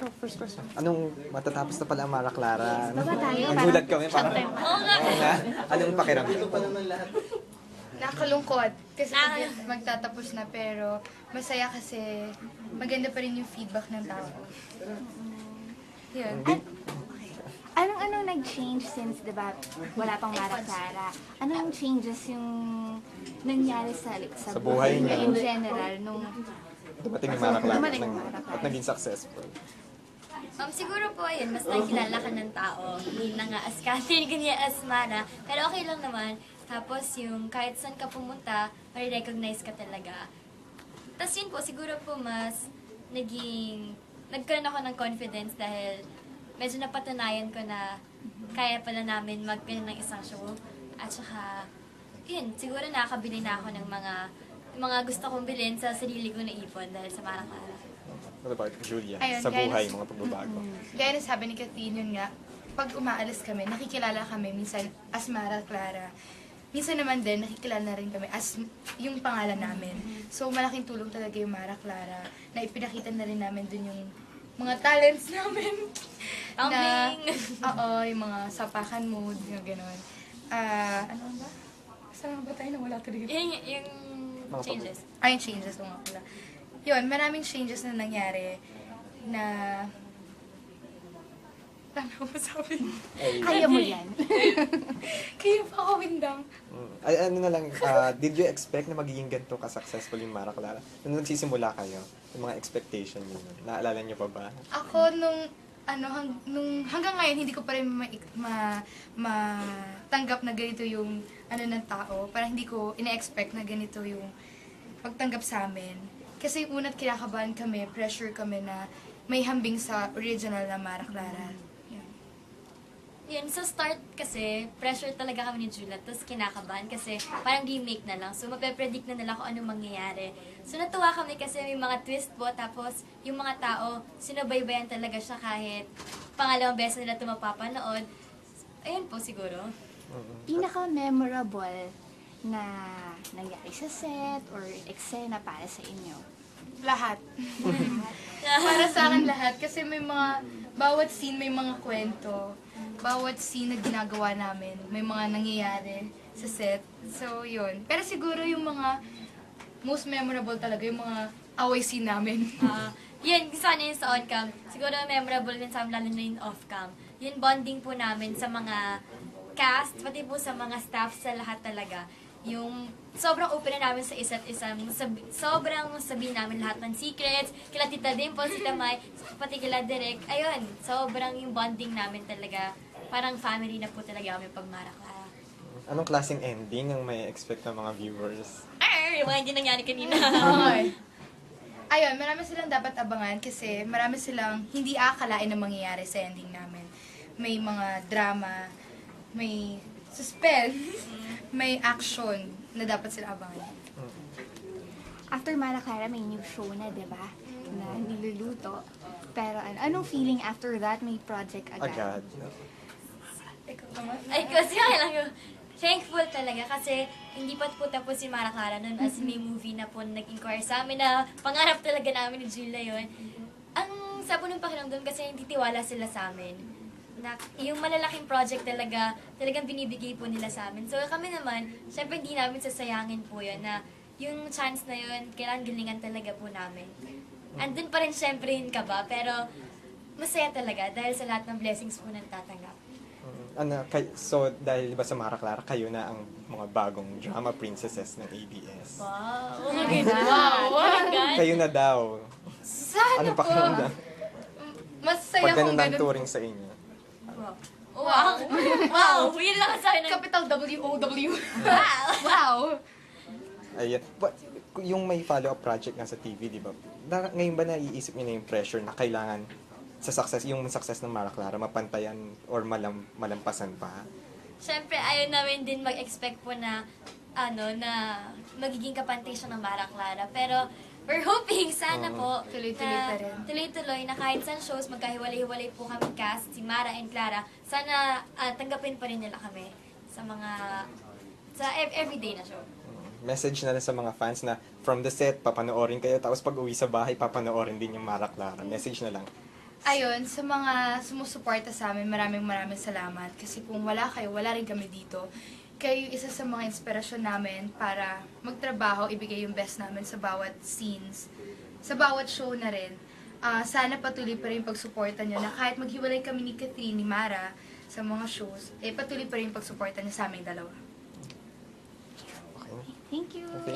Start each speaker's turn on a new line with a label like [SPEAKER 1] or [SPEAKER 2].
[SPEAKER 1] ikaw, first question. Anong matatapos na pala ang Mara Clara?
[SPEAKER 2] Baba tayo,
[SPEAKER 1] Nagulat kami. Parang,
[SPEAKER 3] Oo nga.
[SPEAKER 1] oo nga. Anong pakiramdam?
[SPEAKER 4] Nakalungkot kasi magtatapos na pero masaya kasi maganda pa rin yung feedback ng tao. Yun.
[SPEAKER 2] Anong nag-change since, di ba, wala pang Mara Clara? Anong changes yung nangyari sa
[SPEAKER 1] buhay
[SPEAKER 2] niya
[SPEAKER 1] niya.
[SPEAKER 2] in general nung
[SPEAKER 1] Dumating yung Mara Clara
[SPEAKER 2] Dumating yung Mara Clara.
[SPEAKER 1] at naging successful.
[SPEAKER 3] Siguro po ayun, mas nakilala ka ng tao. Hindi na nga as Catherine, ganyan as Mara. Pero okay lang naman. Tapos yung kahit saan ka pumunta, ma-recognize ka talaga. Tapos yun po, siguro po mas nagkaroon ako ng confidence dahil medyo napatunayan ko na kaya pala namin magpili ng isang show. At saka, yun, siguro nakakabili na ako ng mga gusto kong bilhin sa sarili ko na ipon dahil sa Mara Clara.
[SPEAKER 1] What about Julia?
[SPEAKER 4] Ayun,
[SPEAKER 1] Sa
[SPEAKER 4] guys.
[SPEAKER 1] buhay, mga pagbabago.
[SPEAKER 4] Gaya na sabi ni Catherine, yun nga, pag umaalis kami, nakikilala kami minsan as Mara Clara. Minsan naman din, nakikilala na rin kami as yung pangalan namin. So, malaking tulong talaga yung Mara Clara na ipinakita na rin namin dun yung mga talents namin.
[SPEAKER 3] Tumbling!
[SPEAKER 4] Oo, yung mga sapakan mood, yung gano'n. Ano ba? Saan ba tayo na wala tuloy?
[SPEAKER 3] yung
[SPEAKER 1] Mga
[SPEAKER 3] changes.
[SPEAKER 4] Ay, yung changes ko nga pala. Yun, maraming changes na nangyari na... Tama ko sabi.
[SPEAKER 2] kaya mo yan?
[SPEAKER 4] Kaya pa ako windang.
[SPEAKER 1] Ay, ano na lang, did you expect na magiging ganito ka-successful yung Mara Clara? Nung nagsisimula kayo, yung mga expectation niyo, naalala niyo pa ba?
[SPEAKER 4] Ako nung hanggang ngayon hindi ko pa rin matanggap na ganito yung ng tao. Parang hindi ko ina-expect na ganito yung pagtanggap sa amin. Kasi una't kinakabahan kami, pressure kami na may hambing sa original na Mara Clara. Yan.
[SPEAKER 3] Yun, sa start kasi, pressure talaga kami ni Julia, tapos kinakabahan kasi parang remake na lang. So, mape-predict na nila kung anong mangyayari. So, natuwa kami kasi may mga twist po, tapos yung mga tao, sinubaybayan talaga siya kahit pangalawang beses nila ito mapapanood. Ayun po siguro.
[SPEAKER 2] Pinaka-memorable na nangyari sa set or eksena para sa inyo?
[SPEAKER 4] Lahat. Para sa akin lahat. Kasi may bawat scene may mga kwento. Bawat scene na ginagawa namin, may mga nangyayari sa set. So, yun. Pero siguro yung mga most memorable talaga, yung mga away scene namin.
[SPEAKER 3] Yun, gusto ko na yun sa on-cam. Siguro memorable din sa amin, lalo na yung off-cam. Yun, bonding po namin sa mga cast, pati po sa mga staff, sa lahat talaga. Yung sobrang open na namin sa isa't isa. Sobrang sabihin namin lahat ng secrets. Kila Tita Dimple, Tita Mai, pati kila Direk. Ayun, sobrang yung bonding namin talaga. Parang family na po talaga kami pag Mara Clara.
[SPEAKER 1] Anong klaseng ending ang may expect ng mga viewers?
[SPEAKER 3] Yung mga hindi nangyari kanina.
[SPEAKER 4] Okay. Ayun, marami silang dapat abangan kasi marami silang hindi akalain na mangyayari sa ending namin. May mga drama, may suspense, may action na dapat sila abangan.
[SPEAKER 2] After Mara Clara, may new show na, di ba? Na niluluto. Pero anong feeling after that? May project agad?
[SPEAKER 1] Agad.
[SPEAKER 4] Ikaw naman?
[SPEAKER 3] Ay, kasi okay lang yun. Thankful talaga kasi hindi pa po tapos si Mara Clara nun as may movie na po nag-inquire sa amin na pangarap talaga namin ni Julia yun. Ang sa po ng pakiramdam kasi hindi tiwala sila sa amin. Na, yung malalaking project talagang binibigay po nila sa amin. So kami naman, syempre hindi namin sasayangin po yun na yung chance na yun, kailangan galingan talaga po namin. Andun pa rin syempre yung kaba, pero masaya talaga dahil sa lahat ng blessings po na natatanggap.
[SPEAKER 1] So, dahil ba sa Mara Clara, kayo na ang mga bagong drama princesses ng ABS.
[SPEAKER 3] Wow! Oh my God! Wow!
[SPEAKER 1] Kayo na daw.
[SPEAKER 4] Sana
[SPEAKER 1] Anong
[SPEAKER 4] po!
[SPEAKER 1] pakiramdam?
[SPEAKER 4] Masaya
[SPEAKER 1] Pag
[SPEAKER 4] kung
[SPEAKER 1] ganun ang
[SPEAKER 4] ganun.
[SPEAKER 1] touring sa inyo.
[SPEAKER 3] Wow! Wow! Yun lang sa akin.
[SPEAKER 4] Capital W-O-W.
[SPEAKER 3] Wow!
[SPEAKER 4] Wow!
[SPEAKER 1] Ayan. But, yung may follow-up project nga sa TV, di ba? Ngayon ba naiisip niyo na yung pressure na kailangan sa success, yung success ng Mara Clara, mapantayan or malampasan pa?
[SPEAKER 3] Siyempre, ayaw namin din mag-expect po na na magiging kapantay siya ng Mara Clara. Pero, we're hoping, sana po,
[SPEAKER 4] Tuloy-tuloy
[SPEAKER 3] na
[SPEAKER 4] pa rin.
[SPEAKER 3] tuloy-tuloy na kahit sa shows, magkahiwalay-hiwalay po kami cast, si Mara and Clara, sana tanggapin pa rin nila kami sa everyday na show.
[SPEAKER 1] Message na lang sa mga fans na from the set, papanoorin kayo, tapos pag uwi sa bahay, papanoorin din yung Mara Clara. Message na lang.
[SPEAKER 4] Ayun, sa mga sumusuporta sa amin, maraming salamat. Kasi kung wala kayo, wala rin kami dito. Kayo yung isa sa mga inspirasyon namin para magtrabaho, ibigay yung best namin sa bawat scenes, sa bawat show na rin. Sana patuloy pa rin yung pagsuporta nyo na kahit maghiwalay kami ni Catherine, ni Mara, sa mga shows, patuloy pa rin yung pagsuporta niya sa aming dalawa.
[SPEAKER 1] Okay.
[SPEAKER 2] Thank you.
[SPEAKER 1] Okay.